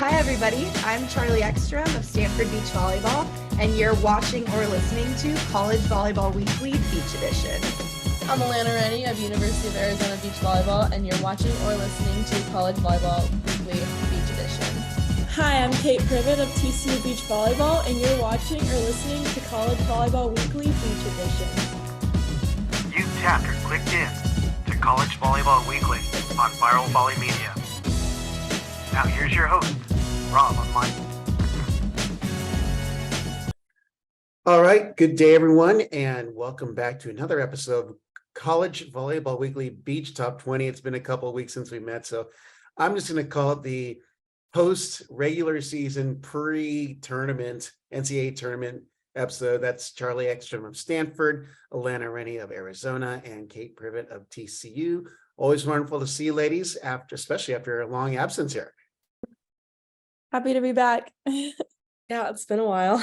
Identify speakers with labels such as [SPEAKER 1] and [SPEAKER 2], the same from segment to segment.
[SPEAKER 1] Hi, everybody. I'm Charlie Ekstrom of Stanford Beach Volleyball, and you're watching or listening to College Volleyball Weekly Beach Edition.
[SPEAKER 2] I'm Alana Rennie of University of Arizona Beach Volleyball, and you're watching or listening to College Volleyball Weekly Beach Edition.
[SPEAKER 3] Hi, I'm Kate Privet of TCU Beach Volleyball, and you're watching or listening to College Volleyball Weekly Beach Edition.
[SPEAKER 4] You've tapped or clicked in to College Volleyball Weekly on Viral Volley Media. Now here's your host, Rob Online.
[SPEAKER 5] All right, good day, everyone, and welcome back to another episode of College Volleyball Weekly Beach Top 20. It's been a couple of weeks since we met, so I'm just going to call it the post-regular season pre-tournament, NCAA tournament episode. That's Charlie Ekstrom of Stanford, Alana Rennie of Arizona, and Kate Privet of TCU. Always wonderful to see you ladies, especially after a long absence here.
[SPEAKER 3] Happy to be back.
[SPEAKER 2] Yeah, it's been a while.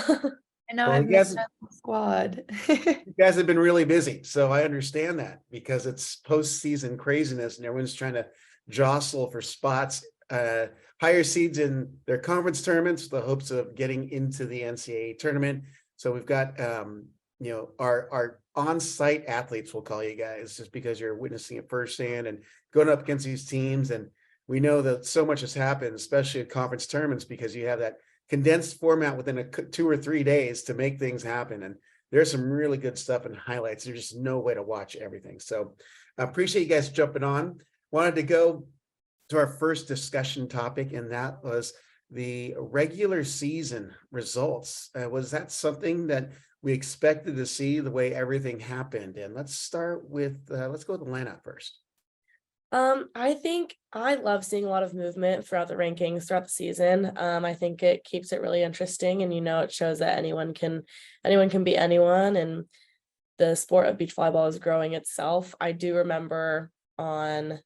[SPEAKER 1] I know
[SPEAKER 5] Well,
[SPEAKER 1] I've missed out on the squad.
[SPEAKER 5] You guys have been really busy, so I understand that because it's postseason craziness and everyone's trying to jostle for spots, higher seeds in their conference tournaments, the hopes of getting into the NCAA tournament. So we've got, our on-site athletes, we'll call you guys, just because you're witnessing it firsthand and going up against these teams. And we know that so much has happened, especially at conference tournaments, because you have that condensed format within 2 or 3 days to make things happen. And there's some really good stuff and highlights. There's just no way to watch everything. So I appreciate you guys jumping on. Wanted to go to our first discussion topic, and that was the regular season results. Was that something that we expected to see the way everything happened? And let's start with, let's go with Alana first.
[SPEAKER 2] I think I love seeing a lot of movement throughout the rankings throughout the season. I think it keeps it really interesting, and it shows that anyone can beat anyone, and the sport of beach volleyball is growing itself. I do remember I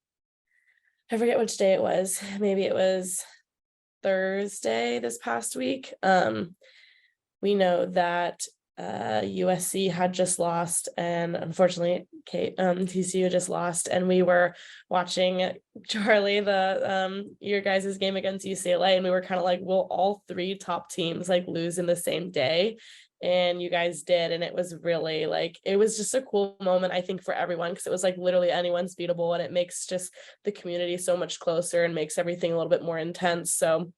[SPEAKER 2] forget which day it was. Maybe it was Thursday this past week. We know that USC had just lost, and unfortunately TCU just lost, and we were watching, Charlie, your guys' game against UCLA, and we were kind of like, will all three top teams lose in the same day? And you guys did, and it was really it was just a cool moment, I think, for everyone, because it was literally anyone's beatable, and it makes just the community so much closer and makes everything a little bit more intense. So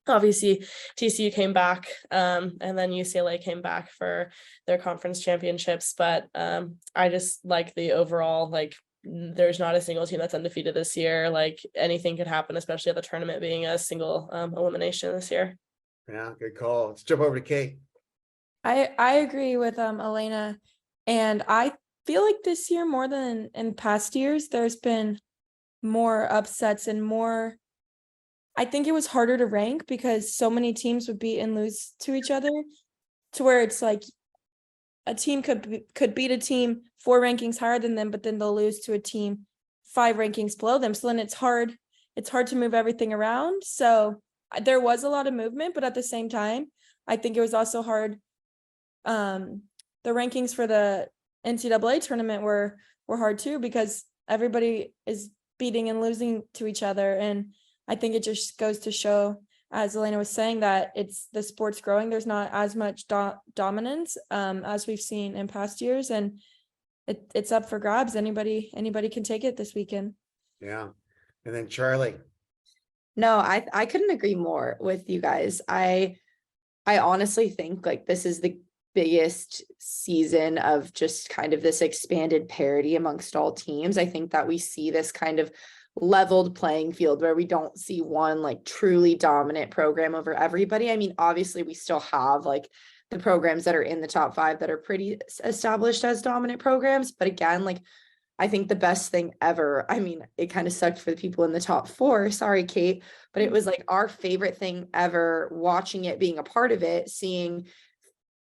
[SPEAKER 2] obviously TCU came back, and then UCLA came back for their conference championships. But I just like the overall, there's not a single team that's undefeated this year. Anything could happen, especially at the tournament being a single elimination this year.
[SPEAKER 5] Yeah, good call. Let's jump over to Kate.
[SPEAKER 3] I agree with Elena, and I feel like this year more than in past years, there's been more upsets and more. I think it was harder to rank because so many teams would beat and lose to each other, to where it's a team could beat a team 4 rankings higher than them, but then they'll lose to a team 5 rankings below them. So then it's hard to move everything around. So there was a lot of movement, but at the same time, I think it was also hard. The rankings for the NCAA tournament were hard too, because everybody is beating and losing to each other. And I think it just goes to show, as Elena was saying, that the sport's growing. There's not as much dominance as we've seen in past years, and it's up for grabs. Anybody can take it this weekend.
[SPEAKER 5] Yeah. And then Charlie.
[SPEAKER 1] No, I couldn't agree more with you guys. I honestly think this is the biggest season of just kind of this expanded parity amongst all teams. I think that we see this kind of leveled playing field where we don't see one truly dominant program over everybody. I mean, obviously we still have the programs that are in the top 5 that are pretty established as dominant programs. But again, I think the best thing ever, I mean, it kind of sucked for the people in the top 4. Sorry, Kate, but it was our favorite thing ever, watching it, being a part of it, seeing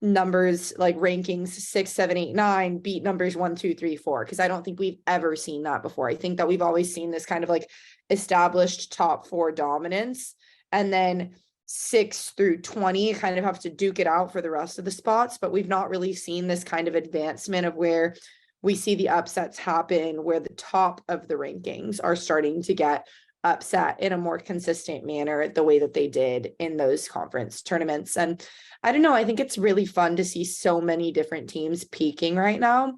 [SPEAKER 1] numbers rankings 6, 7, 8, 9 beat numbers 1, 2, 3, 4, because I don't think we've ever seen that before. I think that we've always seen this kind of established top 4 dominance, and then 6 through 20 kind of have to duke it out for the rest of the spots. But we've not really seen this kind of advancement of where we see the upsets happen, where the top of the rankings are starting to get upset in a more consistent manner the way that they did in those conference tournaments. And I don't know, I think it's really fun to see so many different teams peaking right now.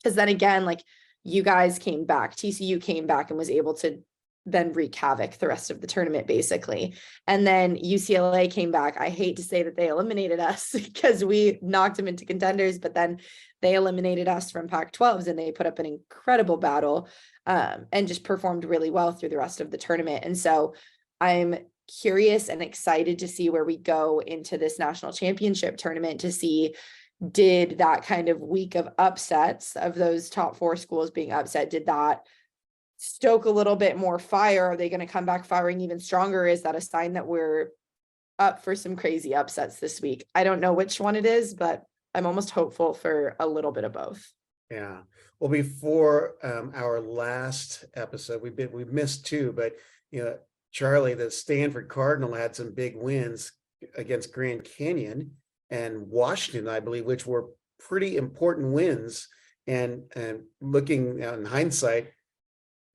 [SPEAKER 1] Because then again, like you guys came back, TCU came back and was able to then wreak havoc the rest of the tournament, basically. And then UCLA came back. I hate to say that they eliminated us because we knocked them into contenders, but then they eliminated us from Pac-12s and they put up an incredible battle and just performed really well through the rest of the tournament. And so I'm curious and excited to see where we go into this national championship tournament to see, did that kind of week of upsets of those top 4 schools being upset, did that stoke a little bit more fire? Are they going to come back firing even stronger? Is that a sign that we're up for some crazy upsets this week? I don't know which one it is, but I'm almost hopeful for a little bit of both.
[SPEAKER 5] Yeah. Well, before our last episode, we missed 2, but Charlie, the Stanford Cardinal had some big wins against Grand Canyon and Washington, I believe, which were pretty important wins. And looking in hindsight,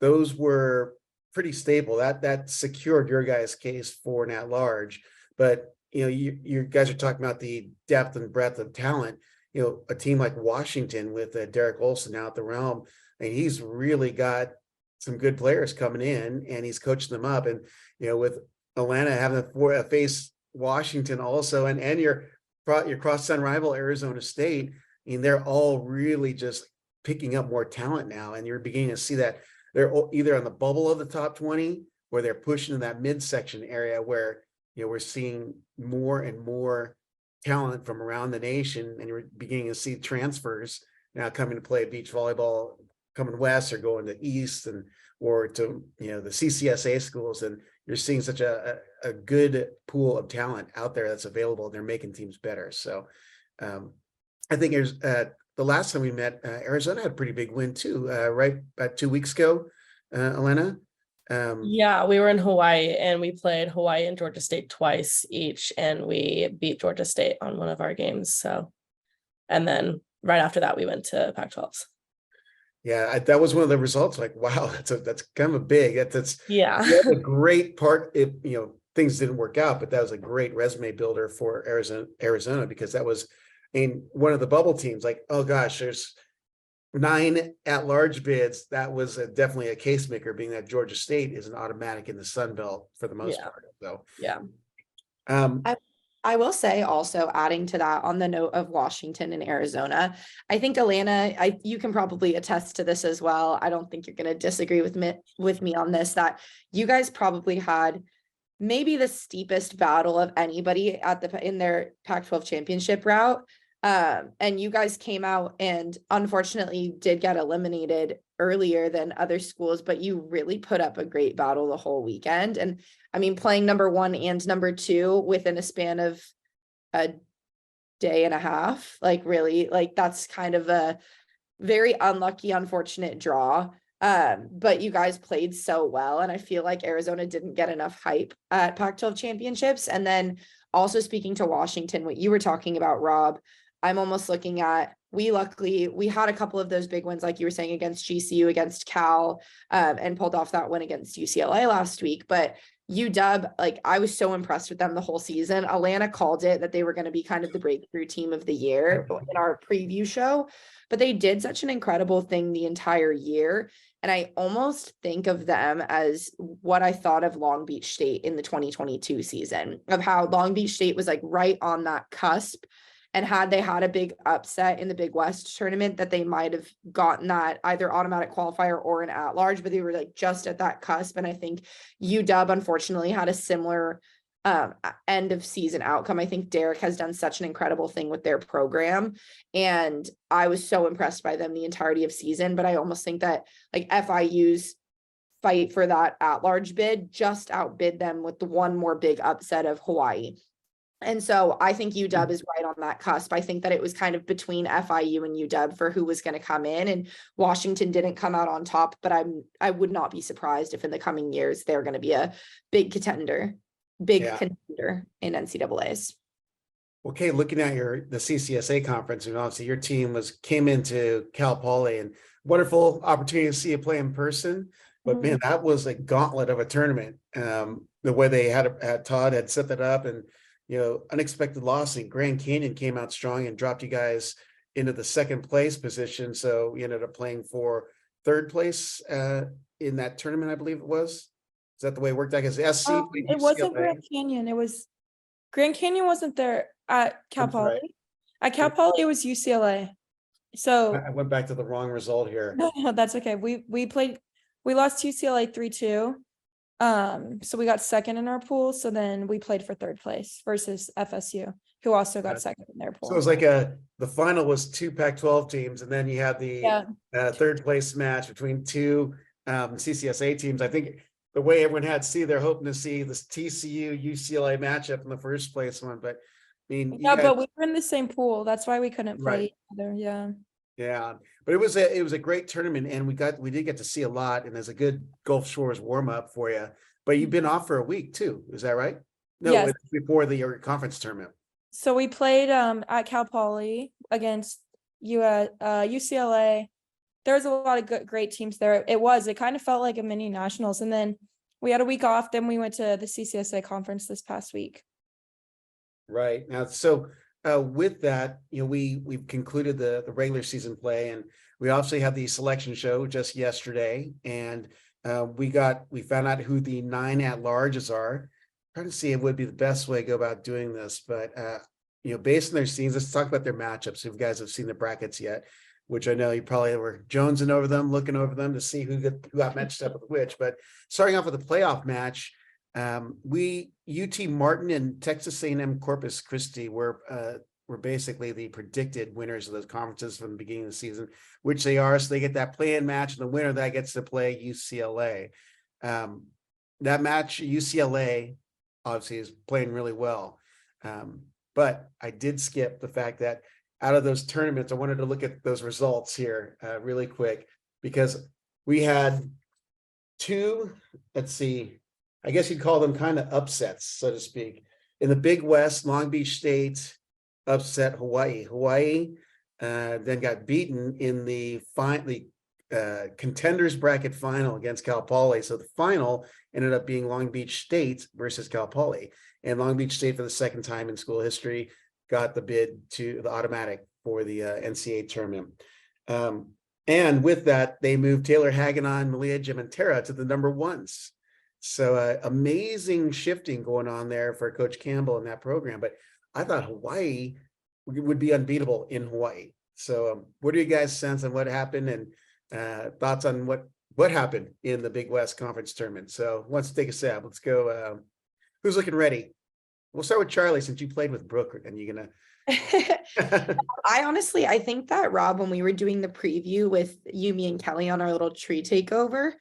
[SPEAKER 5] those were pretty stable. That secured your guys' case for an at-large. But you guys are talking about the depth and breadth of talent. A team like Washington with Derek Olson now at the helm, and he's really got some good players coming in, and he's coaching them up. And with Atlanta having to face Washington also, and your crosstown rival Arizona State, they're all really just picking up more talent now, and you're beginning to see that they're either on the bubble of the top 20 or they're pushing in that midsection area where we're seeing more and more talent from around the nation, and you're beginning to see transfers now coming to play beach volleyball, coming west or going to east or to the CCSA schools, and you're seeing such a good pool of talent out there that's available, and they're making teams better. So I think there's the last time we met, Arizona had a pretty big win too, right? About 2 weeks ago, Elena.
[SPEAKER 2] Yeah, we were in Hawaii and we played Hawaii and Georgia State twice each, and we beat Georgia State on one of our games. So, and then right after that, we went to Pac-12s.
[SPEAKER 5] Yeah, that was one of the results. Like, wow, that's kind of a big. That's a great part. If things didn't work out, but that was a great resume builder for Arizona because that was one of the bubble teams. Like, oh gosh, there's 9 at-large bids. That was definitely a case maker, being that Georgia State is an automatic in the Sun Belt for the most part. So
[SPEAKER 1] I will say also, adding to that on the note of Washington and Arizona, I think Alana, you can probably attest to this as well. I don't think you're going to disagree with me on this, that you guys probably had maybe the steepest battle of anybody in their Pac-12 championship route. And you guys came out and unfortunately did get eliminated earlier than other schools, but you really put up a great battle the whole weekend. And I mean, playing number 1 and number 2 within a span of a day and a half, like really, like that's kind of a very unlucky, unfortunate draw. But you guys played so well. And I feel like Arizona didn't get enough hype at Pac-12 championships. And then also speaking to Washington, what you were talking about, Rob, I'm almost looking at, we had a couple of those big wins, like you were saying, against GCU, against Cal, and pulled off that win against UCLA last week. But UW, like I was so impressed with them the whole season. Alana called it that they were going to be kind of the breakthrough team of the year in our preview show, but they did such an incredible thing the entire year. And I almost think of them as what I thought of Long Beach State in the 2022 season, of how Long Beach State was like right on that cusp. And had they had a big upset in the Big West tournament, that they might have gotten that either automatic qualifier or an at-large, but they were like just at that cusp. And I think UW unfortunately had a similar end of season outcome. I think Derek has done such an incredible thing with their program, and I was so impressed by them the entirety of season. But I almost think that like FIU's fight for that at-large bid just outbid them with the one more big upset of Hawaii. And so I think UW is right on that cusp. I think that it was kind of between FIU and UW for who was going to come in, and Washington didn't come out on top, but I would not be surprised if in the coming years they're going to be a big contender in NCAAs.
[SPEAKER 5] Okay, looking at the CCSA conference, and obviously your team came into Cal Poly, and wonderful opportunity to see you play in person. But man, that was a gauntlet of a tournament. The way they had Todd had set that up, and unexpected loss, and Grand Canyon came out strong and dropped you guys into the second place position. So we ended up playing for third place in that tournament, I believe it was. Is that the way it worked out? Because SC played
[SPEAKER 3] It wasn't
[SPEAKER 5] UCLA.
[SPEAKER 3] Grand Canyon. It was Grand Canyon wasn't there at Cal
[SPEAKER 5] That's right.
[SPEAKER 3] Poly. At Cal Poly, it was UCLA. So
[SPEAKER 5] I went back to the wrong result here.
[SPEAKER 3] no, that's okay. We lost to UCLA 3-2. So we got second in our pool. So then we played for third place versus FSU, who also got second in their pool.
[SPEAKER 5] So it was like the final was 2 Pac-12 teams, and then you had the third place match between 2 CCSA teams. I think the way everyone had they're hoping to see this TCU UCLA matchup in the first place one, but I mean,
[SPEAKER 3] but we were in the same pool. That's why we couldn't play
[SPEAKER 5] Right.
[SPEAKER 3] each other. Yeah.
[SPEAKER 5] Yeah, but it was a great tournament, and we did get to see a lot, and there's a good Gulf Shores warm up for you. But you've been off for a week too, is that right? No,
[SPEAKER 3] Yes.
[SPEAKER 5] before the conference tournament.
[SPEAKER 3] So we played at Cal Poly against UCLA. There was a lot of great teams there. It kind of felt like a mini nationals, and then we had a week off. Then we went to the CCSA conference this past week.
[SPEAKER 5] Right now, so with that, we've concluded the regular season play, and we obviously had the selection show just yesterday, and we found out who the 9 at-larges are. Trying to see if would be the best way to go about doing this, but based on their scenes, let's talk about their matchups. If you guys have seen the brackets yet, which I know you probably were jonesing over them, looking over them to see who got matched up with which. But starting off with the playoff match, UT Martin and Texas A&M Corpus Christi were basically the predicted winners of those conferences from the beginning of the season, which they are. So they get that play-in match, and the winner that gets to play UCLA. That match, UCLA obviously is playing really well. But I did skip the fact that out of those tournaments, I wanted to look at those results here really quick, because we had 2, let's see, I guess you'd call them kind of upsets, so to speak. In the Big West, Long Beach State upset Hawaii. Hawaii then got beaten in the contenders bracket final against Cal Poly. So the final ended up being Long Beach State versus Cal Poly. And Long Beach State, for the second time in school history, got the bid to the automatic for the NCAA tournament. And with that, they moved Taylor Hagedon, Malia Gimentera to the number 1s. So amazing shifting going on there for Coach Campbell in that program. But I thought Hawaii would be unbeatable in Hawaii. So what do you guys sense on what happened, and thoughts on what happened in the Big West Conference tournament? So let's take a stab. Let's go. Who's looking ready? We'll start with Charlie, since you played with Brooke, and you're going to.
[SPEAKER 1] I think that, Rob, when we were doing the preview with Yumi and Kelly on our little tree takeover,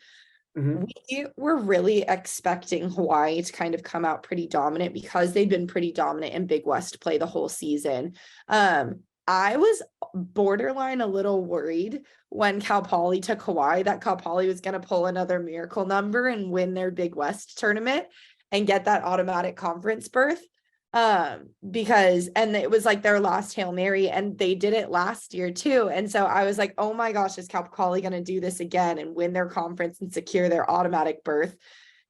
[SPEAKER 1] we were really expecting Hawaii to kind of come out pretty dominant, because they'd been pretty dominant in Big West play the whole season. I was borderline a little worried when Cal Poly took Hawaii that Cal Poly was going to pull another miracle number and win their Big West tournament and get that automatic conference berth. Because it was like their last Hail Mary, and they did it last year too. And so I was like, oh my gosh, is Cal Poly going to do this again and win their conference and secure their automatic berth,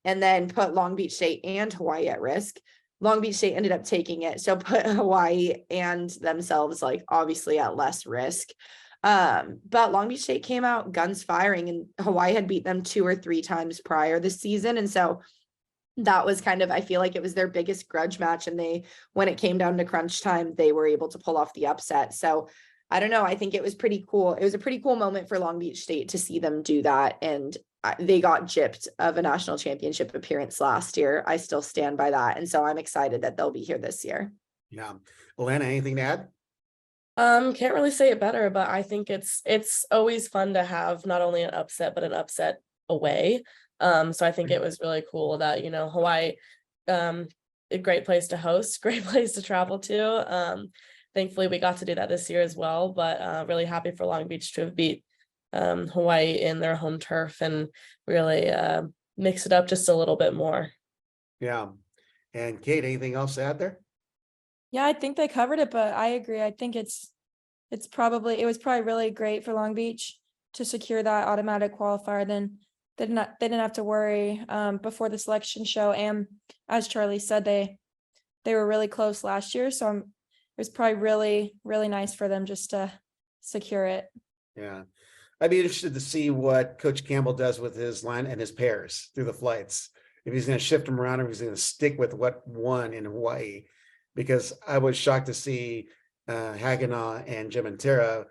[SPEAKER 1] and then put Long Beach State and Hawaii at risk? Long Beach State ended up taking it, so put Hawaii and themselves obviously at less risk. But Long Beach State came out guns firing, and Hawaii had beat them 2 or 3 times prior this season. And so that was kind of, I feel like it was their biggest grudge match. And when it came down to crunch time, they were able to pull off the upset. So I don't know. I think it was pretty cool. It was a pretty cool moment for Long Beach State to see them do that. And they got gypped of a national championship appearance last year. I still stand by that. And so I'm excited that they'll be here this year.
[SPEAKER 5] Yeah. Alana, anything to add?
[SPEAKER 2] Can't really say it better, but I think it's always fun to have not only an upset, but an upset away. So I think it was really cool that, Hawaii, a great place to host, great place to travel to. Thankfully we got to do that this year as well, but really happy for Long Beach to have beat Hawaii in their home turf and really mix it up just a little bit more.
[SPEAKER 5] Yeah. And Kate, anything else to add there?
[SPEAKER 3] Yeah, I think they covered it, but I agree. I think it was probably really great for Long Beach to secure that automatic qualifier. Then didn't have to worry before the selection show. And as Charlie said, they were really close last year. So it was probably really, really nice for them just to secure it.
[SPEAKER 5] Yeah. I'd be interested to see what Coach Campbell does with his line and his pairs through the flights. If he's going to shift them around, or if he's going to stick with what won in Hawaii, because I was shocked to see Haginaw and Gemintera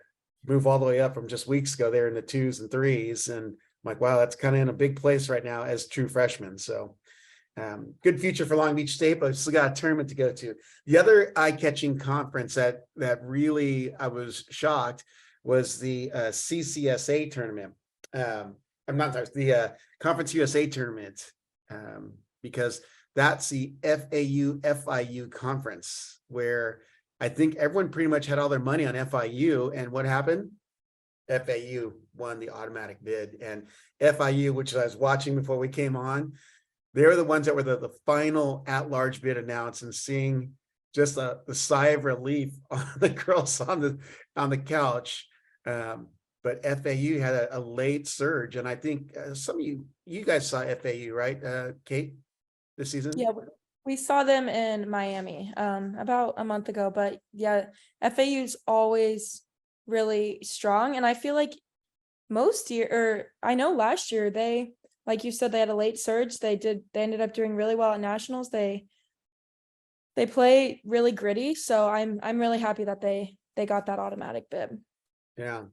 [SPEAKER 5] move all the way up from just weeks ago. They're in the 2s and 3s, and I'm like, wow, that's kind of in a big place right now as true freshmen. So good future for Long Beach State, but still got a tournament to go to. The other eye-catching conference that really I was shocked was the CCSA tournament. I'm not sorry, the Conference USA tournament, because that's the FAU FIU conference, where I think everyone pretty much had all their money on FIU, and what happened? FAU won the automatic bid, and FIU, which I was watching before we came on, they were the ones that were the final at-large bid announced, and seeing just the sigh of relief on the girls on the couch. But FAU had a late surge, and I think some of you guys saw FAU, right, Kate, this season?
[SPEAKER 3] Yeah, we saw them in Miami about a month ago, but yeah, FAU's always really strong, and I feel like I know last year they, like you said, they had a late surge. They ended up doing really well at nationals. They play really gritty, so I'm really happy that they got that automatic bid.
[SPEAKER 5] Yeah.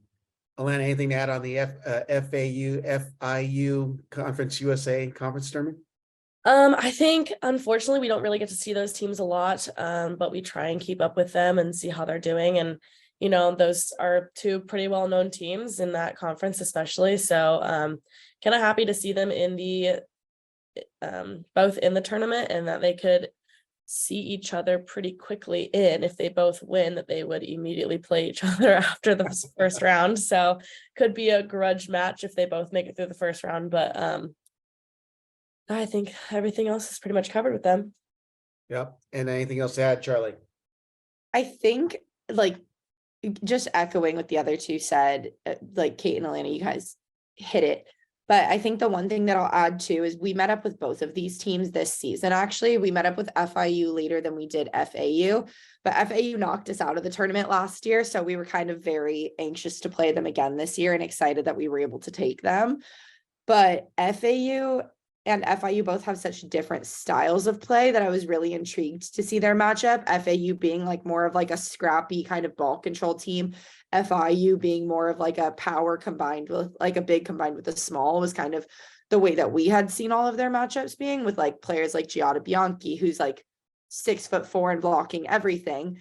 [SPEAKER 5] Alana, anything to add on the FAU FIU Conference USA conference tournament?
[SPEAKER 2] I think unfortunately we don't really get to see those teams a lot, but we try and keep up with them and see how they're doing. And those are two pretty well-known teams in that conference, especially. So kind of happy to see them in the both in the tournament, and that they could see each other pretty quickly if they both win, that they would immediately play each other after the first round. So could be a grudge match if they both make it through the first round, but I think everything else is pretty much covered with them.
[SPEAKER 5] Yep. And anything else to add, Charlie?
[SPEAKER 1] I think, like, just echoing what the other two said, like Kate and Alana, you guys hit it. But I think the one thing that I'll add too is we met up with both of these teams this season. Actually, we met up with FIU later than we did FAU, but FAU knocked us out of the tournament last year. So we were kind of very anxious to play them again this year and excited that we were able to take them. But FAU and FIU both have such different styles of play that I was really intrigued to see their matchup. FAU being like more of like a scrappy kind of ball control team. FIU being more of like a power combined with like a big combined with a small was kind of the way that we had seen all of their matchups being, with like players like Giada Bianchi, who's like 6'4" and blocking everything.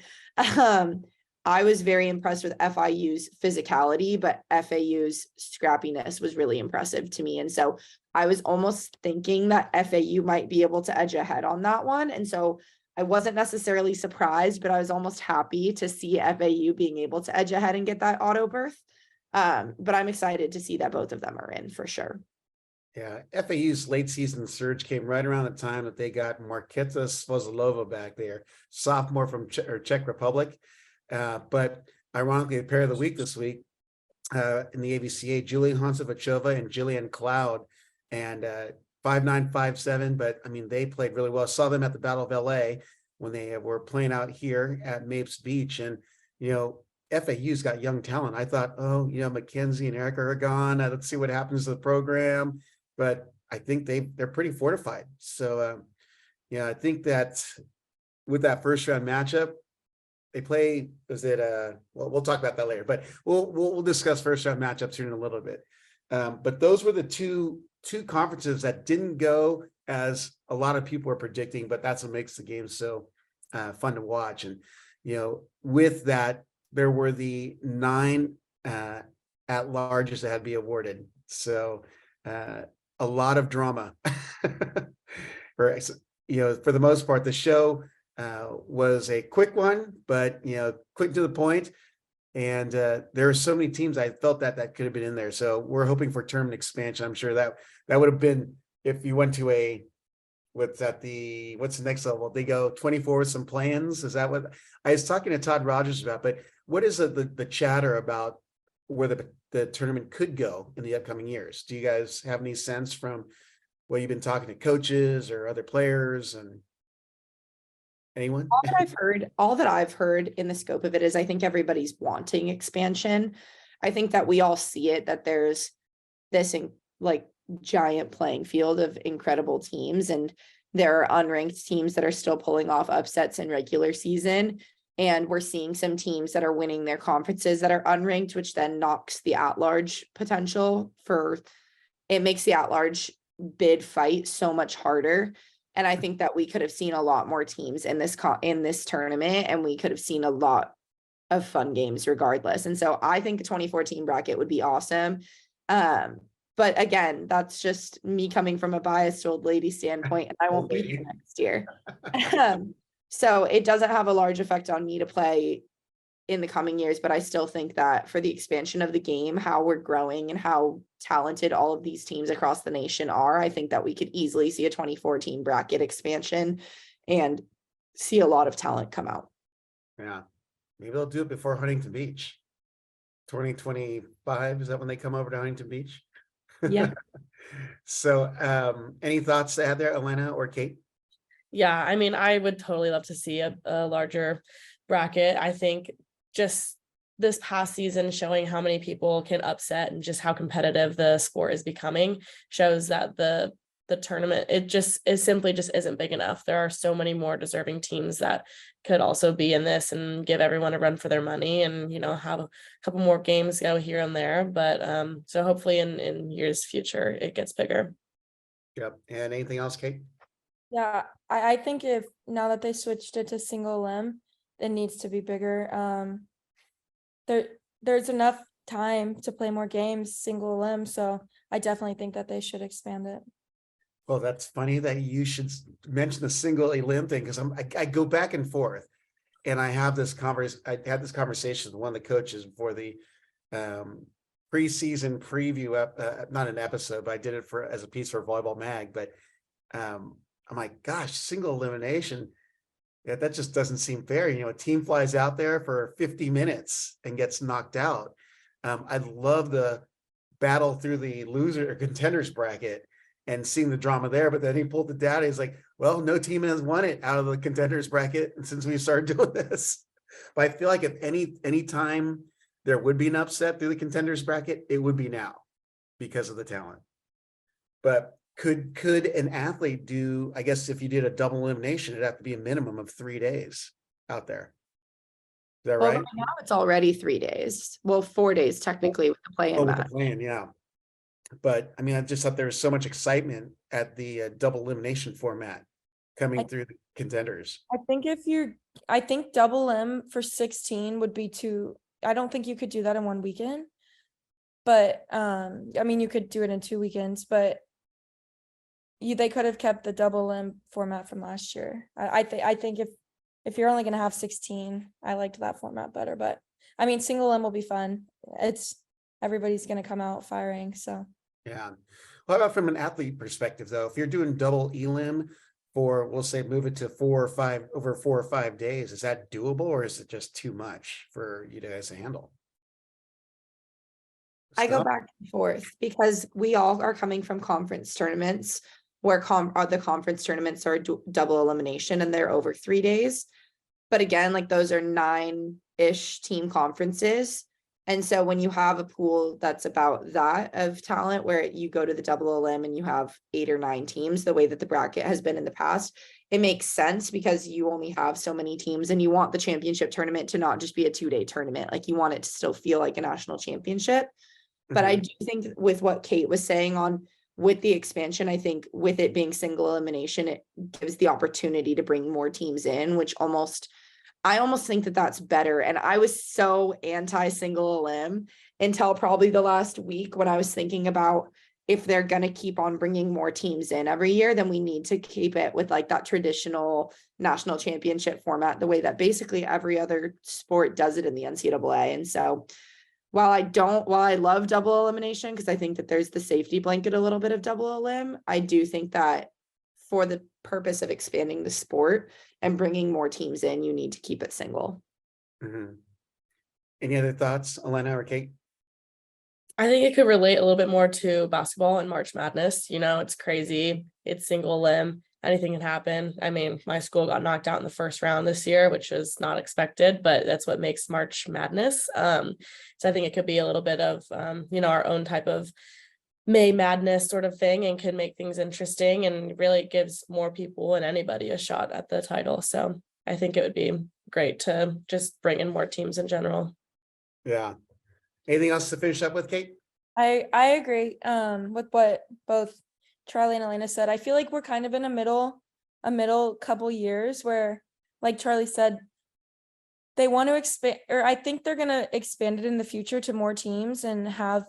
[SPEAKER 1] I was very impressed with FIU's physicality, but FAU's scrappiness was really impressive to me. And so I was almost thinking that FAU might be able to edge ahead on that one. And so I wasn't necessarily surprised, but I was almost happy to see FAU being able to edge ahead and get that auto berth. But I'm excited to see that both of them are in for sure.
[SPEAKER 5] Yeah, FAU's late season surge came right around the time that they got Marketa Svozilova back there, sophomore from Czech Republic. But ironically, the pair of the week this week in the ABCA, Julie Hansovachova and Jillian Cloud, and 5'9", 5'7", but I mean, they played really well. I saw them at the Battle of LA when they were playing out here at Mapes Beach, and FAU's got young talent. I thought, Mackenzie and Erica are gone. Let's see what happens to the program, but I think they're pretty fortified. So I think that with that first round matchup, they play. We'll talk about that later, but we'll discuss first round matchups here in a little bit. But those were the two conferences that didn't go as a lot of people were predicting, but that's what makes the game so fun to watch. And with that, there were the 9 at larges that had to be awarded. So a lot of drama. For the most part, the show was a quick one, but quick to the point. And there are so many teams I felt that could have been in there. So we're hoping for tournament expansion. I'm sure that would have been, if you went to what's the next level? They go 24 with some plans. Is that what I was talking to Todd Rogers about? But what is the chatter about where the tournament could go in the upcoming years? Do you guys have any sense from what you've been talking to coaches or other players and anyone?
[SPEAKER 1] All that I've heard in the scope of it is I think everybody's wanting expansion. I think that we all see it, that there's this like giant playing field of incredible teams, and there are unranked teams that are still pulling off upsets in regular season. And we're seeing some teams that are winning their conferences that are unranked, which then knocks the at-large potential it makes the at-large bid fight so much harder. And I think that we could have seen a lot more teams in this tournament, and we could have seen a lot of fun games regardless. And so I think the 2014 bracket would be awesome. But again, that's just me coming from a biased old lady standpoint, and I won't be here next year. So it doesn't have a large effect on me to play in the coming years, but I still think that for the expansion of the game, how we're growing and how talented all of these teams across the nation are, I think that we could easily see a 2014 bracket expansion and see a lot of talent come out.
[SPEAKER 5] Yeah, maybe they'll do it before Huntington Beach. 2025, is that when they come over to Huntington Beach?
[SPEAKER 1] Yeah.
[SPEAKER 5] So any thoughts to add there, Elena or Kate?
[SPEAKER 2] Yeah, I mean, I would totally love to see a larger bracket. I think just this past season showing how many people can upset and just how competitive the sport is becoming shows that the tournament, it simply just isn't big enough. There are so many more deserving teams that could also be in this and give everyone a run for their money, and have a couple more games go here and there. But so hopefully in years future it gets bigger.
[SPEAKER 5] Yep. And anything else, Kate?
[SPEAKER 3] Yeah, I think if now that they switched it to single limb, it needs to be bigger. There's enough time to play more games single limb, so I definitely think that they should expand it.
[SPEAKER 5] Well, that's funny that you should mention the single limb thing, because I go back and forth, and I had this conversation with one of the coaches before the preseason preview, not an episode, but I did it as a piece for Volleyball Mag. But I'm like, gosh, single elimination, yeah, that just doesn't seem fair. A team flies out there for 50 minutes and gets knocked out. I love the battle through the loser or contenders bracket and seeing the drama there. But then he pulled the data. He's like, well, no team has won it out of the contenders bracket since we started doing this. But I feel like if any time there would be an upset through the contenders bracket, it would be now because of the talent. But could an athlete do, I guess if you did a double elimination, it'd have to be a minimum of 3 days out there. Is that right?
[SPEAKER 1] Right now it's already 3 days. Well, 4 days technically with the play-in
[SPEAKER 5] With the
[SPEAKER 1] match.
[SPEAKER 5] play-in, yeah. But I mean, I just thought there was so much excitement at the double elimination format coming through the contenders.
[SPEAKER 3] I think double M for 16 would be I don't think you could do that in one weekend. But I mean, you could do it in 2 weekends, but they could have kept the double M format from last year. I think if you're only going to have 16, I liked that format better. But I mean, single M will be fun. Everybody's going to come out firing. So
[SPEAKER 5] yeah. What about from an athlete perspective, though? If you're doing double elim for, we'll say, move it to 4 or 5 days, is that doable, or is it just too much for you guys to handle?
[SPEAKER 1] I go back and forth because we all are coming from conference tournaments where the conference tournaments are double elimination and they're over 3 days. But again, like those are 9-ish team conferences. And so when you have a pool that's about that of talent where you go to the double elim and you have 8 or 9 teams, the way that the bracket has been in the past, it makes sense because you only have so many teams and you want the championship tournament to not just be a 2-day tournament. Like you want it to still feel like a national championship. But I do think with what Kate was saying with the expansion, I think with it being single elimination, it gives the opportunity to bring more teams in, which I almost think that that's better. And I was so anti single elim until probably the last week when I was thinking about if they're going to keep on bringing more teams in every year, then we need to keep it with like that traditional national championship format, the way that basically every other sport does it in the NCAA. And so while I love double elimination, because I think that there's the safety blanket a little bit of double elim, I do think that for the purpose of expanding the sport and bringing more teams in, you need to keep it single.
[SPEAKER 5] Mm-hmm. Any other thoughts, Elena or Kate?
[SPEAKER 2] I think it could relate a little bit more to basketball and March Madness. You know, it's crazy. It's single limb. Anything can happen. I mean, my school got knocked out in the first round this year, which was not expected, but that's what makes March Madness. So I think it could be a little bit of, our own type of May Madness sort of thing, and can make things interesting and really gives more people and anybody a shot at the title. So I think it would be great to just bring in more teams in general.
[SPEAKER 5] Yeah. Anything else to finish up with, Kate?
[SPEAKER 3] I agree with what both Charlie and Elena said. I feel like we're kind of in a middle couple years where, like Charlie said, they want to expand, or I think they're going to expand it in the future to more teams and have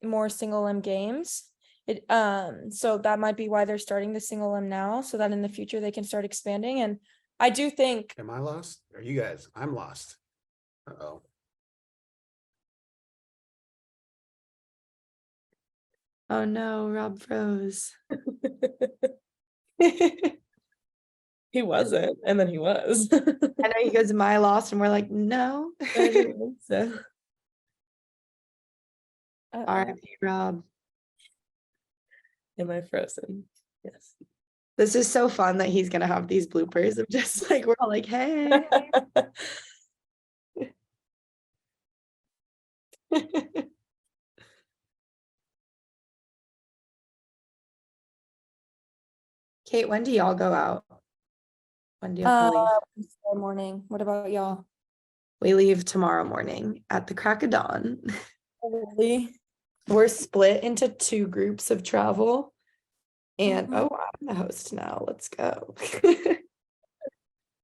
[SPEAKER 3] more single limb games. So that might be why they're starting the single limb now, so that in the future they can start expanding. And I do think.
[SPEAKER 5] Am I lost? Are you guys? I'm lost. Uh-oh.
[SPEAKER 1] Oh no, Rob froze.
[SPEAKER 2] He wasn't, and then he was.
[SPEAKER 1] I know he goes, am I lost? And we're like, no.
[SPEAKER 2] So.
[SPEAKER 1] R.I.P. Rob.
[SPEAKER 2] Am I frozen? Yes.
[SPEAKER 1] This is so fun that he's gonna have these bloopers of just like, we're all like, hey. Kate, when do y'all go out? When do you have to leave?
[SPEAKER 3] Tomorrow morning. What about y'all?
[SPEAKER 1] We leave tomorrow morning at the crack of dawn.
[SPEAKER 3] Really?
[SPEAKER 1] We're split into 2 groups of travel. And
[SPEAKER 3] Mhm.
[SPEAKER 1] I'm the host now. Let's go.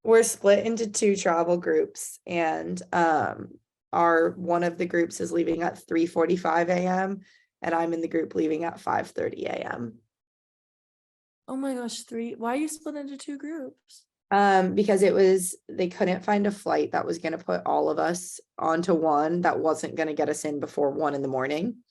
[SPEAKER 1] We're split into 2 travel groups, and one of the groups is leaving at 3:45 a.m. and I'm in the group leaving at 5:30 a.m.
[SPEAKER 3] Oh my gosh, 3. Why are you split into 2 groups?
[SPEAKER 1] Because they couldn't find a flight that was going to put all of us onto one that wasn't going to get us in before 1 a.m.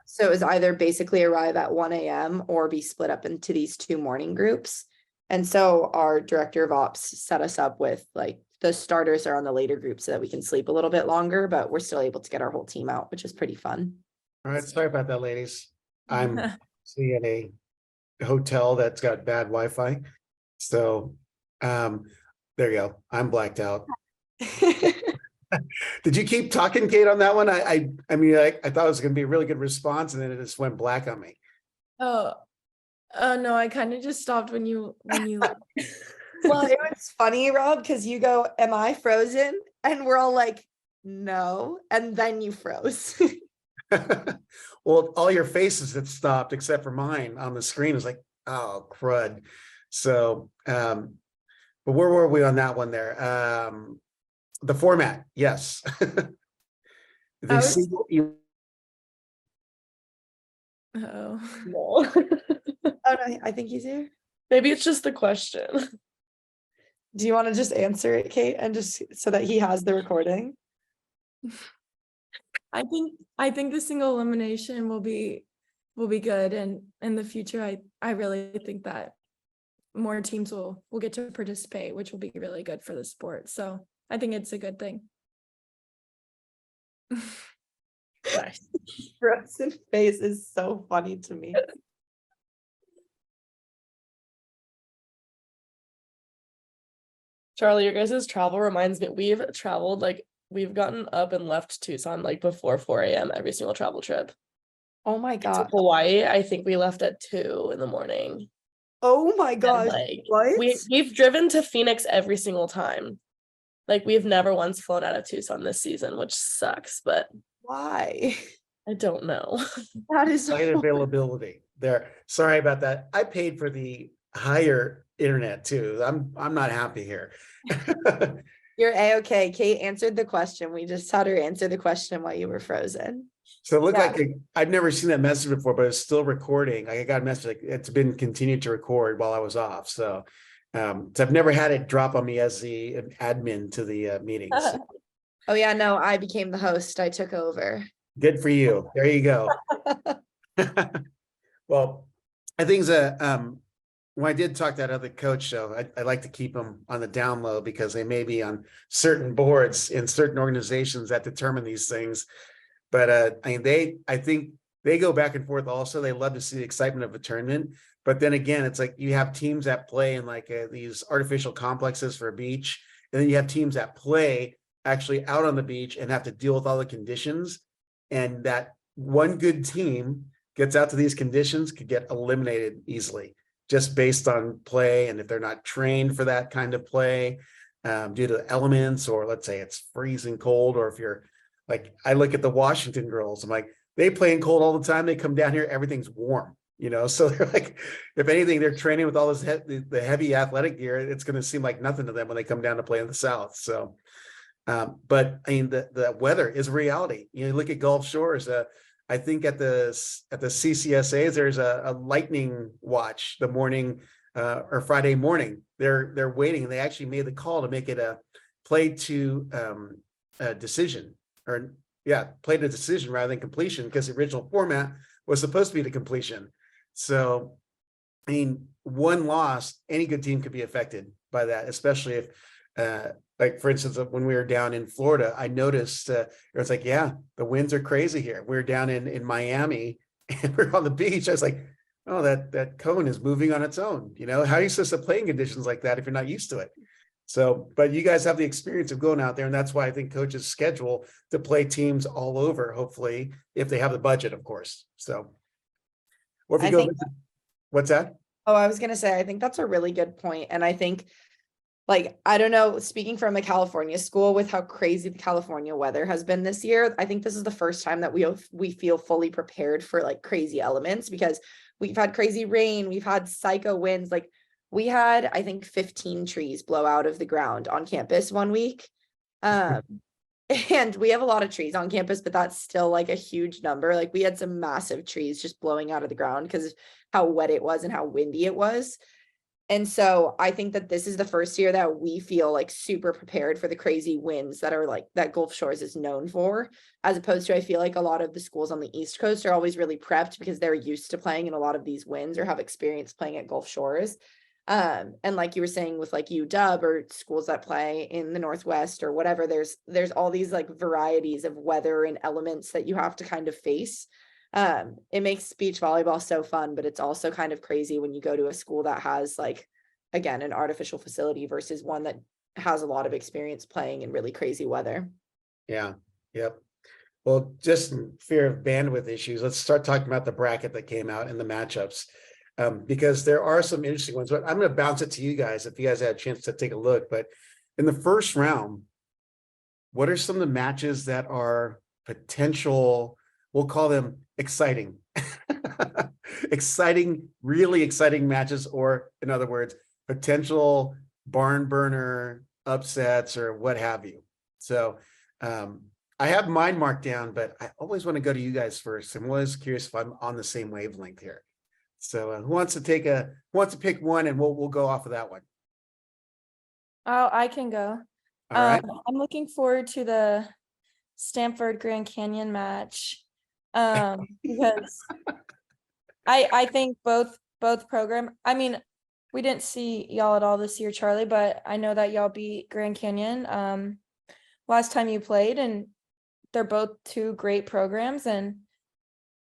[SPEAKER 1] So it was either basically arrive at 1 a.m. or be split up into these 2 morning groups. And so our director of ops set us up with, like, the starters are on the later group so that we can sleep a little bit longer, but we're still able to get our whole team out, which is pretty fun.
[SPEAKER 5] All right. Sorry about that, ladies. I'm seeing a hotel that's got bad Wi-Fi. So there you go. I'm blacked out. Did you keep talking, Kate, on that one? I mean, I thought it was going to be a really good response, and then it just went black on me.
[SPEAKER 3] Oh no, I kind of just stopped when you
[SPEAKER 1] Well, it was funny, Rob, because you go, am I frozen? And we're all like, no. And then you froze.
[SPEAKER 5] Well, all your faces had stopped except for mine on the screen. It was like, oh, crud. So, but where were we on that one there? The format, yes. They see what you.
[SPEAKER 3] Oh.
[SPEAKER 2] No.
[SPEAKER 1] Oh no, I think he's here.
[SPEAKER 2] Maybe it's just the question.
[SPEAKER 1] Do you want to just answer it, Kate, and just so that he has the recording?
[SPEAKER 3] I think the single elimination will be good, and in the future I really think that more teams will get to participate, which will be really good for the sport. So I think it's a good thing.
[SPEAKER 1] Frozen face is so funny to me.
[SPEAKER 2] Charlie, your guys' travel reminds me, we've gotten up and left Tucson like before 4 a.m. every single travel trip.
[SPEAKER 1] Oh my
[SPEAKER 2] To
[SPEAKER 1] god.
[SPEAKER 2] Hawaii, I think we left at 2 a.m.
[SPEAKER 1] Oh my
[SPEAKER 2] And,
[SPEAKER 1] gosh.
[SPEAKER 2] like,
[SPEAKER 1] What?
[SPEAKER 2] we've driven to Phoenix every single time. Like, we've never once flown out of Tucson this season, which sucks, but
[SPEAKER 1] Why?
[SPEAKER 2] I don't know.
[SPEAKER 1] That is
[SPEAKER 5] Site availability there. Sorry about that. I paid for the higher internet too. I'm not happy here.
[SPEAKER 1] You're a-okay. Kate answered the question. We just had her answer the question while you were frozen.
[SPEAKER 5] So it looked
[SPEAKER 1] Yeah.
[SPEAKER 5] like I'd never seen that message before, but it's still recording. I got a message like it's been continued to record while I was off. So, so I've never had it drop on me as the admin to the meetings.
[SPEAKER 1] Oh yeah, no, I became the host. I took over.
[SPEAKER 5] Good for you. There you go. Well, I think when I did talk to that other coach, though, I like to keep them on the down low because they may be on certain boards in certain organizations that determine these things. But I mean, I think they go back and forth also. They love to see the excitement of a tournament. But then again, it's like you have teams that play in like these artificial complexes for a beach. And then you have teams that play actually out on the beach and have to deal with all the conditions. And that one good team gets out to these conditions could get eliminated easily just based on play. And if they're not trained for that kind of play due to the elements, or let's say it's freezing cold, or if you're like, I look at the Washington girls, I'm like, they play in cold all the time. They come down here, everything's warm, you know? So they're like, if anything, they're training with all this the heavy athletic gear. It's going to seem like nothing to them when they come down to play in the South. So, but I mean, the weather is a reality. You know, look at Gulf Shores. I think at the CCSAs, there's a lightning watch the morning or Friday morning. They're waiting, and they actually made the call to make it a play to decision, or play to decision rather than completion, because the original format was supposed to be the completion. So, I mean, one loss, any good team could be affected by that, especially if, like for instance, when we were down in Florida, I noticed it was like, yeah, the winds are crazy here. We were down in Miami and we're on the beach. I was like, oh, that cone is moving on its own. You know, how are you supposed to play in conditions like that if you're not used to it? So, but you guys have the experience of going out there, and that's why I think coaches schedule to play teams all over, hopefully, if they have the budget, of course. So, or if you go, what's that?
[SPEAKER 1] Oh, I was going to say, I think that's a really good point. And I think, like, I don't know, speaking from a California school, with how crazy the California weather has been this year, I think this is the first time that we feel fully prepared for like crazy elements, because we've had crazy rain, we've had psycho winds. Like, we had, I think, 15 trees blow out of the ground on campus one week. And we have a lot of trees on campus, but that's still like a huge number. Like, we had some massive trees just blowing out of the ground because of how wet it was and how windy it was. And so I think that this is the first year that we feel like super prepared for the crazy winds that are like that Gulf Shores is known for, as opposed to, I feel like a lot of the schools on the East Coast are always really prepped because they're used to playing in a lot of these winds or have experience playing at Gulf Shores. And like you were saying with like UW or schools that play in the Northwest or whatever, there's all these like varieties of weather and elements that you have to kind of face. It makes beach volleyball so fun, but it's also kind of crazy when you go to a school that has, like, again, an artificial facility versus one that has a lot of experience playing in really crazy weather.
[SPEAKER 5] Yeah. Yep. Well, just in fear of bandwidth issues, let's start talking about the bracket that came out and the matchups. Because there are some interesting ones, but I'm going to bounce it to you guys if you guys had a chance to take a look. But in the first round, what are some of the matches that are potential, we'll call them exciting, really exciting matches, or in other words, potential barn burner upsets or what have you. So I have mine marked down, but I always want to go to you guys first. I'm always curious if I'm on the same wavelength here. So who wants to pick one, and we'll go off of that one.
[SPEAKER 3] Oh, I can go.
[SPEAKER 5] All right.
[SPEAKER 3] I'm looking forward to the Stanford Grand Canyon match. Because I think both program, I mean, we didn't see y'all at all this year, Charlie, but I know that y'all beat Grand Canyon last time you played, and they're both two great programs, and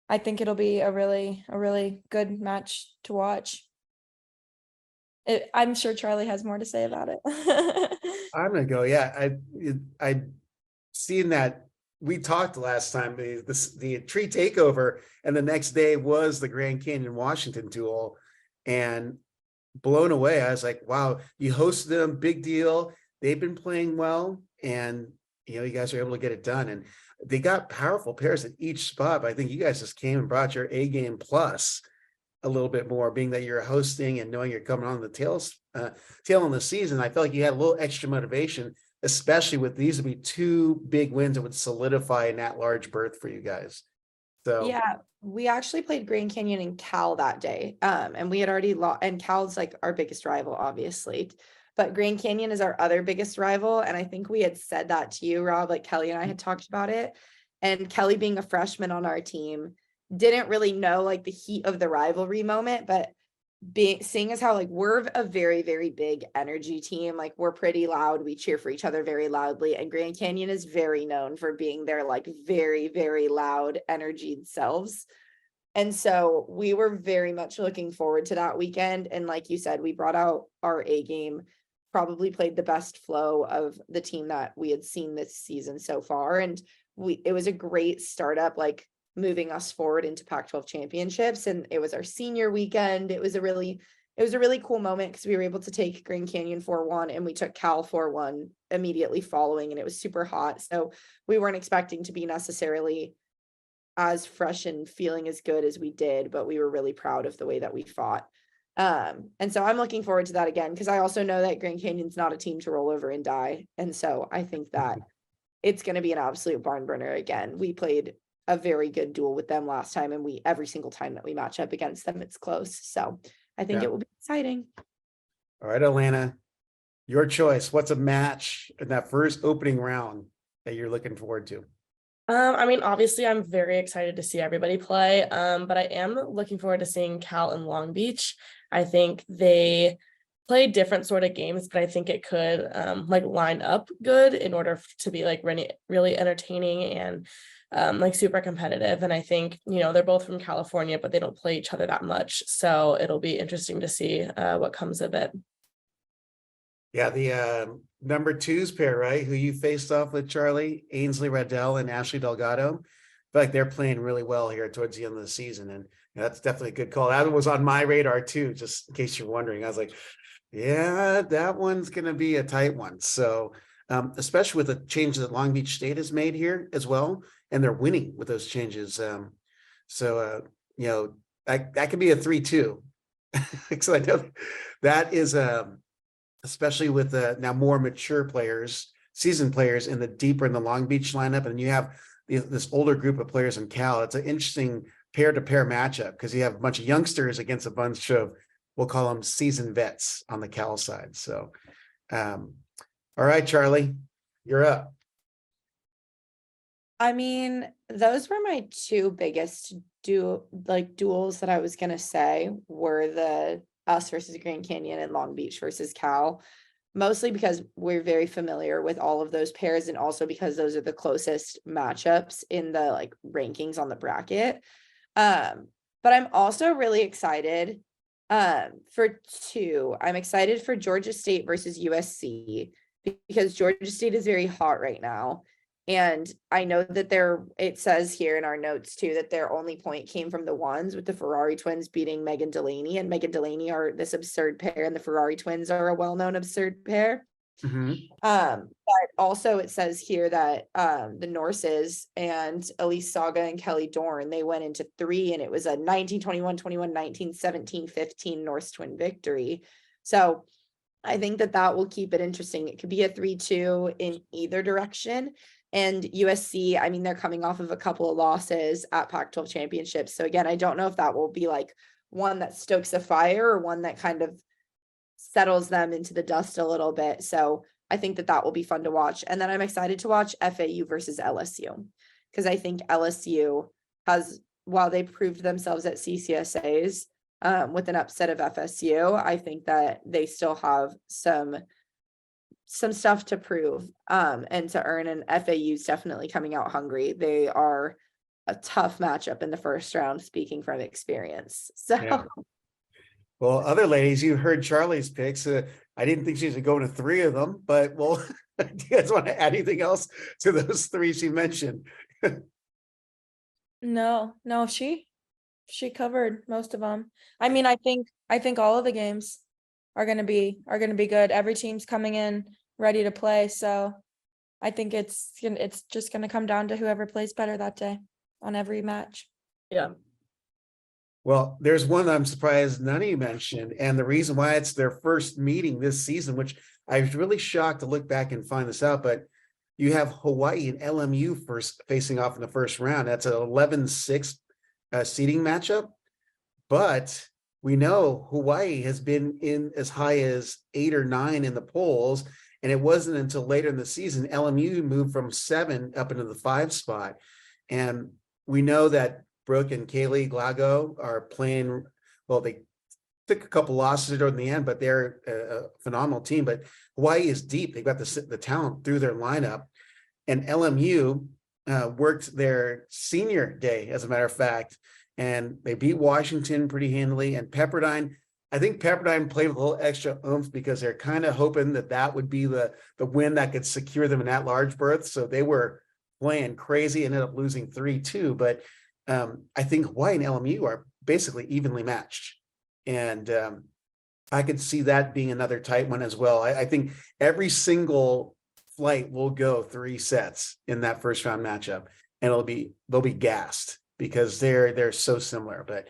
[SPEAKER 3] I think it'll be a really good match to watch. I'm sure Charlie has more to say about it.
[SPEAKER 5] I'm gonna go. Yeah, I seen that. We talked last time, the tree takeover, and the next day was the Grand Canyon Washington duel, and blown away. I was like, wow, you hosted them, big deal. They've been playing well, and you guys are able to get it done. And they got powerful pairs at each spot, but I think you guys just came and brought your A game plus a little bit more, being that you're hosting and knowing you're coming on the tail on the season. I felt like you had a little extra motivation, especially with these would be two big wins that would solidify an at-large berth for you guys. So
[SPEAKER 1] yeah, we actually played Grand Canyon and Cal that day. And we had already lost, and Cal's like our biggest rival, obviously. But Grand Canyon is our other biggest rival. And I think we had said that to you, Rob, like Kelly and I had talked about it. And Kelly, being a freshman on our team, didn't really know like the heat of the rivalry moment. But seeing as how like we're a very, very big energy team, like we're pretty loud, we cheer for each other very loudly, and Grand Canyon is very known for being their like very, very loud energy selves. And so we were very much looking forward to that weekend. And like you said, we brought out our A game, probably played the best flow of the team that we had seen this season so far. And it was a great startup, like moving us forward into Pac-12 championships. And it was our senior weekend. It was a really cool moment because we were able to take Grand Canyon 4-1 and we took Cal 4-1 immediately following, and it was super hot. So we weren't expecting to be necessarily as fresh and feeling as good as we did, but we were really proud of the way that we fought. And so I'm looking forward to that again, because I also know that Grand Canyon's not a team to roll over and die. And so I think that it's going to be an absolute barn burner again. We played a very good duel with them last time, and every single time that we match up against them, it's close. So I think it will be exciting.
[SPEAKER 5] All right, Atlanta, your choice. What's a match in that first opening round that you're looking forward to?
[SPEAKER 2] I mean, obviously I'm very excited to see everybody play. But I am looking forward to seeing Cal and Long Beach. I think they play different sort of games, but I think it could like line up good in order to be like really entertaining and like super competitive. And I think, they're both from California, but they don't play each other that much. So it'll be interesting to see what comes of it.
[SPEAKER 5] Yeah, the number twos pair, right? Who you faced off with, Charlie, Ainsley Riddell and Ashley Delgado. I feel like they're playing really well here towards the end of the season. And that's definitely a good call. That was on my radar too, just in case you're wondering. I was like, yeah, that one's going to be a tight one. So especially with the changes that Long Beach State has made here as well. And they're winning with those changes. That could be a 3-2. So I know that is especially with the now more mature players, seasoned players in the deeper in the Long Beach lineup. And you have this older group of players in Cal. It's an interesting pair-to-pair matchup because you have a bunch of youngsters against a bunch of, we'll call them seasoned vets on the Cal side. So, all right, Charlie, you're up.
[SPEAKER 1] I mean, those were my two biggest duels that I was going to say were the us versus Grand Canyon and Long Beach versus Cal, mostly because we're very familiar with all of those pairs, and also because those are the closest matchups in the like rankings on the bracket. But I'm also really excited for two. I'm excited for Georgia State versus USC because Georgia State is very hot right now. And I know that it says here in our notes too, that their only point came from the ones with the Ferrari twins beating Megan Delaney, and Megan Delaney are this absurd pair, and the Ferrari twins are a well-known absurd pair.
[SPEAKER 5] Mm-hmm.
[SPEAKER 1] But also it says here that the Norses and Elise Saga and Kelly Dorn, they went into 3, and it was a 19-21, 21-19, 17-15 Norse twin victory. So I think that will keep it interesting. It could be a 3-2 in either direction. And USC, I mean, they're coming off of a couple of losses at Pac-12 championships. So again, I don't know if that will be like one that stokes a fire or one that kind of settles them into the dust a little bit. So I think that will be fun to watch. And then I'm excited to watch FAU versus LSU, because I think LSU has, while they proved themselves at CCSAs with an upset of FSU, I think that they still have some stuff to prove and to earn, and FAU's definitely coming out hungry. They are a tough matchup in the first round, speaking from experience. So
[SPEAKER 5] yeah. Well, other ladies, you heard Charlie's picks. I didn't think she was going to 3 of them, but well, do you guys want to add anything else to those 3 she mentioned?
[SPEAKER 3] No, she covered most of them. I mean, I think all of the games are gonna be good. Every team's coming in ready to play, so I think it's just gonna come down to whoever plays better that day on every match.
[SPEAKER 2] Yeah.
[SPEAKER 5] Well, there's one I'm surprised none of you mentioned, and the reason why it's their first meeting this season, which I was really shocked to look back and find this out, but you have Hawaii and LMU first facing off in the first round. That's an 11-6 seeding matchup, but we know Hawaii has been in as high as 8 or 9 in the polls, and it wasn't until later in the season LMU moved from 7 up into the 5 spot. And we know that Brooke and Kaylee Glago are playing, well, took a couple losses in the end, but they're a phenomenal team. But Hawaii is deep. They've got the talent through their lineup. And LMU worked their senior day, as a matter of fact, and they beat Washington pretty handily. And Pepperdine, I think Pepperdine played with a little extra oomph because they're kind of hoping that would be the win that could secure them an at-large berth. So they were playing crazy, ended up losing 3-2. But I think Hawaii and LMU are basically evenly matched. And I could see that being another tight one as well. I think every single flight will go 3 sets in that first round matchup, and they'll be gassed because they're so similar. But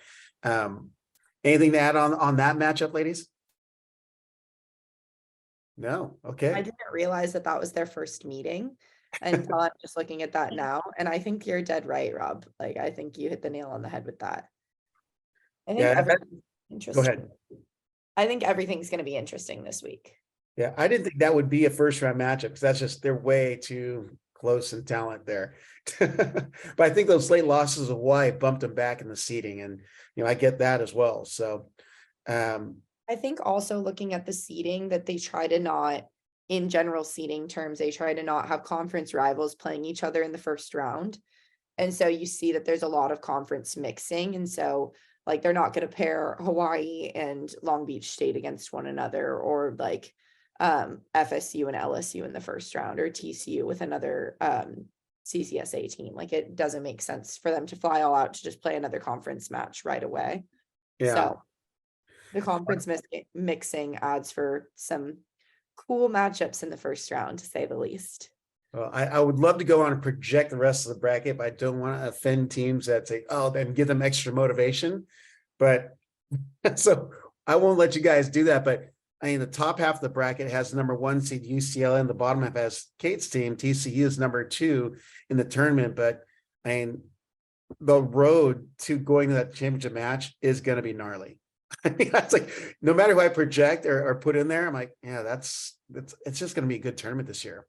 [SPEAKER 5] anything to add on that matchup, ladies? No. Okay.
[SPEAKER 1] I didn't realize that was their first meeting until I'm just looking at that now. And I think you're dead right, Rob. Like, I think you hit the nail on the head with that. I think everything's interesting.
[SPEAKER 5] Go ahead.
[SPEAKER 1] I think everything's going to be interesting this week.
[SPEAKER 5] Yeah, I didn't think that would be a first round matchup because that's just, they're way too close in talent there. But I think those late losses of Hawaii bumped them back in the seeding, and I get that as well. So
[SPEAKER 1] I think also looking at the seeding, that they try to not, in general seeding terms, they try to not have conference rivals playing each other in the first round. And so you see that there's a lot of conference mixing. And so like, they're not going to pair Hawaii and Long Beach State against one another, or like FSU and LSU in the first round, or TCU with another CCSA team. Like, it doesn't make sense for them to fly all out to just play another conference match right away.
[SPEAKER 5] yeah.
[SPEAKER 1] So the conference mixing adds for some cool matchups in the first round, to say the least.
[SPEAKER 5] Well, I would love to go on and project the rest of the bracket, but I don't want to offend teams that say, oh, then give them extra motivation. But so I won't let you guys do that. But I mean, the top half of the bracket has number 1 seed UCLA, and the bottom half has Kate's team. TCU is number 2 in the tournament. But I mean, the road to going to that championship match is going to be gnarly. I mean, that's like, no matter who I project or put in there, I'm like, yeah, it's just going to be a good tournament this year.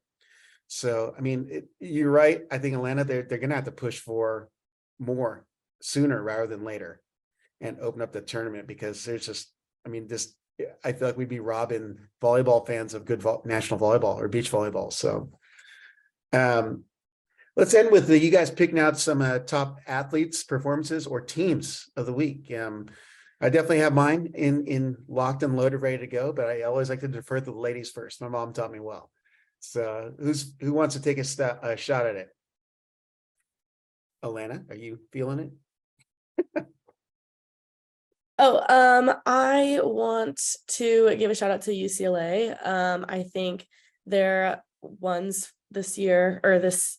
[SPEAKER 5] So, I mean, you're right. I think Atlanta, they're going to have to push for more sooner rather than later and open up the tournament, because there's just, I mean, I feel like we'd be robbing volleyball fans of good national volleyball or beach volleyball. So let's end with you guys picking out some top athletes, performances, or teams of the week. I definitely have mine in locked and loaded, ready to go, but I always like to defer to the ladies first. My mom taught me well. So who wants to take a shot at it? Alana, are you feeling it?
[SPEAKER 2] I want to give a shout out to UCLA. I think their ones this year, or this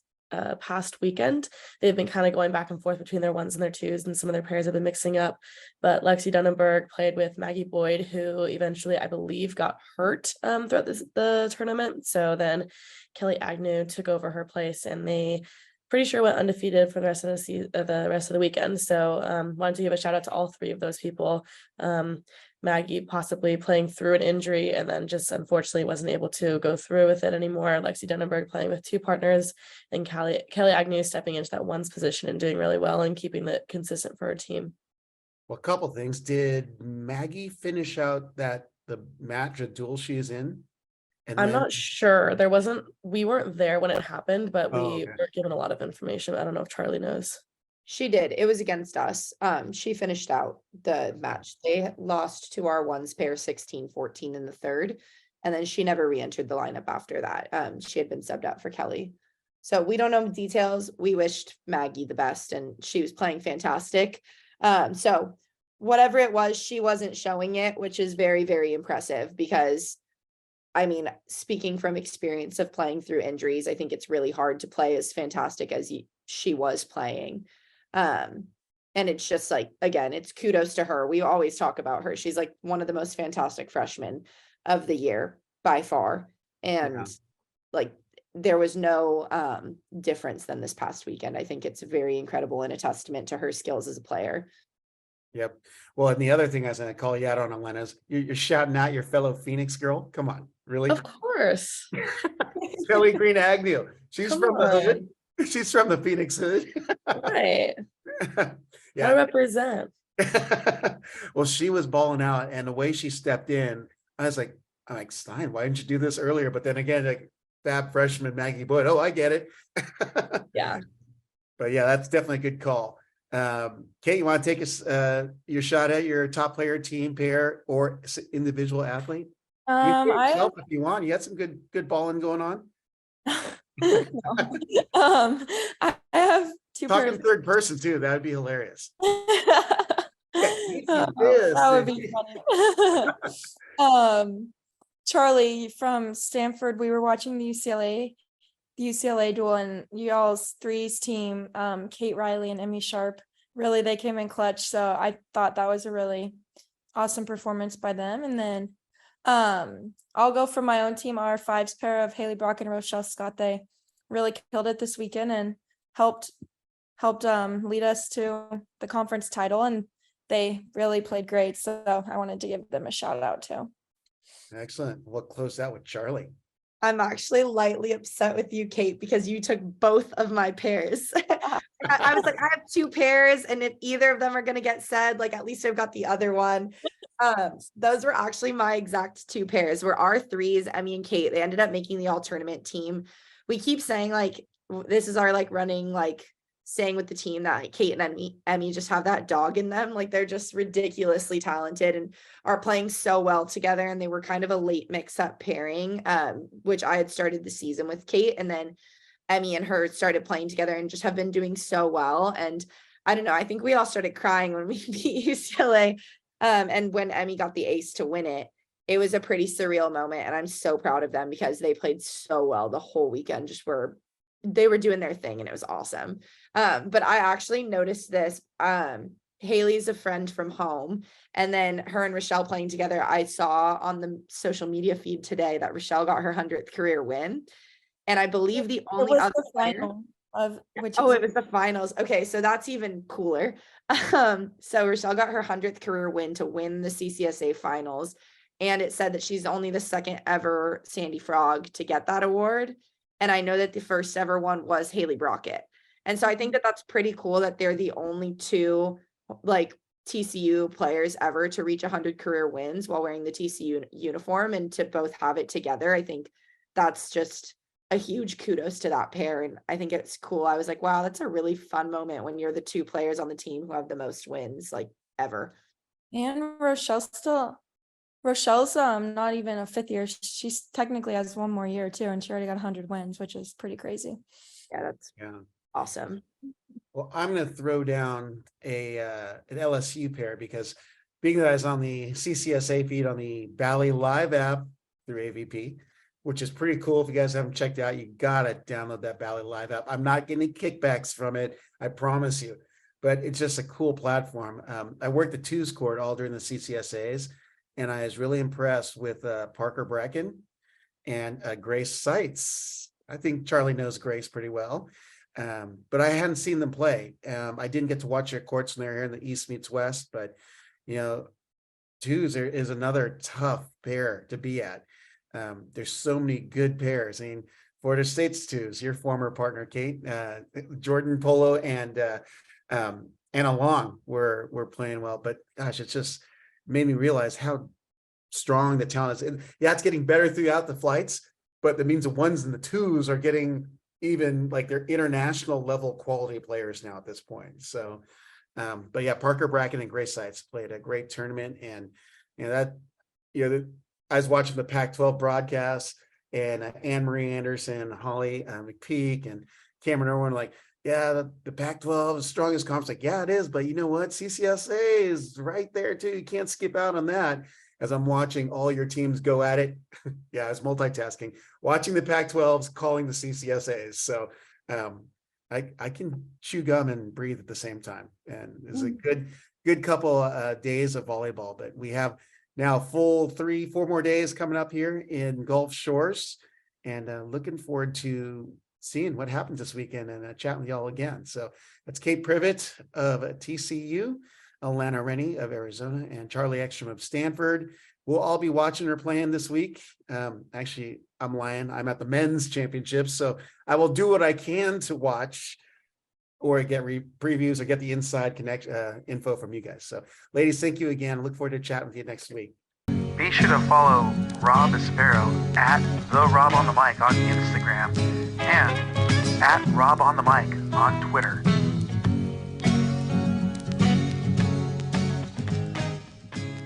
[SPEAKER 2] past weekend, they've been kind of going back and forth between their ones and their twos, and some of their pairs have been mixing up. But Lexi Dunnenberg played with Maggie Boyd, who eventually, I believe, got hurt throughout the tournament. So then Kelly Agnew took over her place, and they pretty sure went undefeated for the rest of the weekend. So wanted to give a shout out to all 3 of those people. Maggie possibly playing through an injury and then just unfortunately wasn't able to go through with it anymore. Lexi Dunnenberg playing with 2 partners, and Kelly Agnew stepping into that ones position and doing really well and keeping it consistent for her team.
[SPEAKER 5] Well, a couple things. Did Maggie finish out the match, a duel she is in? And
[SPEAKER 2] I'm not sure. We weren't there when it happened, but we were given a lot of information. I don't know if Charlie knows.
[SPEAKER 1] She did. It was against us. She finished out the match. They lost to our ones pair 16-14 in the third, and then she never re-entered the lineup after that. She had been subbed out for Kelly. So we don't know the details. We wished Maggie the best, and she was playing fantastic. So whatever it was, she wasn't showing it, which is very, very impressive, because I mean, speaking from experience of playing through injuries, I think it's really hard to play as fantastic as she was playing. And it's just like, again, it's kudos to her. We always talk about her. She's like one of the most fantastic freshmen of the year by far. And like, there was no difference than this past weekend. I think it's very incredible and a testament to her skills as a player.
[SPEAKER 5] Yep. Well, and the other thing I was going to call you out on, Alana, is you're shouting out your fellow Phoenix girl. Come on, really?
[SPEAKER 2] Of course.
[SPEAKER 5] Kelly Green Agnew. She's from the hood. She's from the Phoenix hood.
[SPEAKER 2] Right.
[SPEAKER 5] Yeah.
[SPEAKER 2] I represent.
[SPEAKER 5] Well, she was balling out, and the way she stepped in, I was like, Stein, why didn't you do this earlier? But then again, like fab freshman Maggie Boyd, oh, I get it.
[SPEAKER 2] Yeah.
[SPEAKER 5] But yeah, that's definitely a good call. Kate, you want to take us your shot at your top player, team, pair, or individual athlete? You can
[SPEAKER 3] I
[SPEAKER 5] yourself if you want. You had some good balling going on.
[SPEAKER 3] no. I have two
[SPEAKER 5] Talking
[SPEAKER 3] pairs.
[SPEAKER 5] third person too. That would be hilarious.
[SPEAKER 3] That would be funny. Charlie from Stanford, we were watching the UCLA duel, and y'all's threes team, Kate Riley and Emmy Sharp, really they came in clutch. So I thought that was a really awesome performance by them. And then I'll go for my own team, our fives pair of Haley Brock and Rochelle Scott. They really killed it this weekend and helped lead us to the conference title, and they really played great. So I wanted to give them a shout out too.
[SPEAKER 5] Excellent. We'll close out with Charlie.
[SPEAKER 1] I'm actually lightly upset with you, Kate, because you took both of my pairs. I was like, I have two pairs, and if either of them are going to get said, like at least I've got the other one. Those were actually my exact two pairs. Were our threes, Emmy and Kate. They ended up making the all tournament team. We keep saying like this is our like running like saying with the team that like, Kate and Emmy just have that dog in them. Like they're just ridiculously talented and are playing so well together. And they were kind of a late mix-up pairing, which I had started the season with Kate, and then Emmy and her started playing together and just have been doing so well. And I don't know, I think we all started crying when we beat UCLA. And when Emmy got the ace to win it, it was a pretty surreal moment. And I'm so proud of them because they played so well the whole weekend. They were doing their thing, and it was awesome. But I actually noticed this. Haley's a friend from home, and then her and Rochelle playing together. I saw on the social media feed today that Rochelle got her 100th career win. And I believe the only other
[SPEAKER 3] final of which
[SPEAKER 1] it was the finals. Okay, so that's even cooler. So Rochelle got her 100th career win to win the CCSA finals. And it said that she's only the second ever Sandy Frog to get that award. And I know that the first ever one was Haley Brockett. And so I think that that's pretty cool that they're the only two like TCU players ever to reach 100 career wins while wearing the TCU uniform, and to both have it together. I think that's just a huge kudos to that pair. And I think it's cool. I was like, wow, that's a really fun moment when you're the two players on the team who have the most wins like ever.
[SPEAKER 3] And Rochelle's not even a fifth year. She's technically has one more year too, and she already got 100 wins, which is pretty crazy.
[SPEAKER 1] Yeah, that's awesome.
[SPEAKER 5] Well, I'm going to throw down an LSU pair because being that I was on the CCSA feed on the Valley Live app through AVP, which is pretty cool. If you guys haven't checked it out, you got to download that Valley Live app. I'm not getting kickbacks from it, I promise you, but it's just a cool platform. I worked the twos court all during the CCSAs, and I was really impressed with Parker Bracken and Grace Seitz. I think Charlie knows Grace pretty well, but I hadn't seen them play. I didn't get to watch their courts when they're here in the East meets West, but twos is another tough pair to be at. There's so many good pairs. I mean, Florida State's twos, your former partner, Kate, Jordan Polo and Anna Long were playing well, but gosh, it's just made me realize how strong the talent is. And yeah, it's getting better throughout the flights, but that means the ones and the twos are getting even like they're international level quality players now at this point. So, but yeah, Parker Bracken and Grace Seitz played a great tournament, and I was watching the Pac-12 broadcast, and Anne-Marie Anderson, Holly McPeak, and Cameron Irwin like, yeah, the Pac-12 is the strongest conference. Like, yeah, it is, but you know what? CCSA is right there too. You can't skip out on that. As I'm watching all your teams go at it, yeah, I was multitasking, watching the Pac-12s, calling the CCSAs. So I can chew gum and breathe at the same time, and it's a good couple days of volleyball. But we have now full 3-4 more days coming up here in Gulf Shores, and looking forward to seeing what happens this weekend and chatting with y'all again. So that's Kate Privet of TCU, Alana Rennie of Arizona, and Charlie Ekstrom of Stanford. We'll all be watching her playing this week. Actually, I'm lying. I'm at the men's championships, so I will do what I can to watch. or get previews or get the inside info from you guys. So ladies, thank you again. Look forward to chatting with you next week.
[SPEAKER 4] Be sure to follow Rob Espero at the Rob on the Mic on Instagram and at Rob on the Mic on Twitter.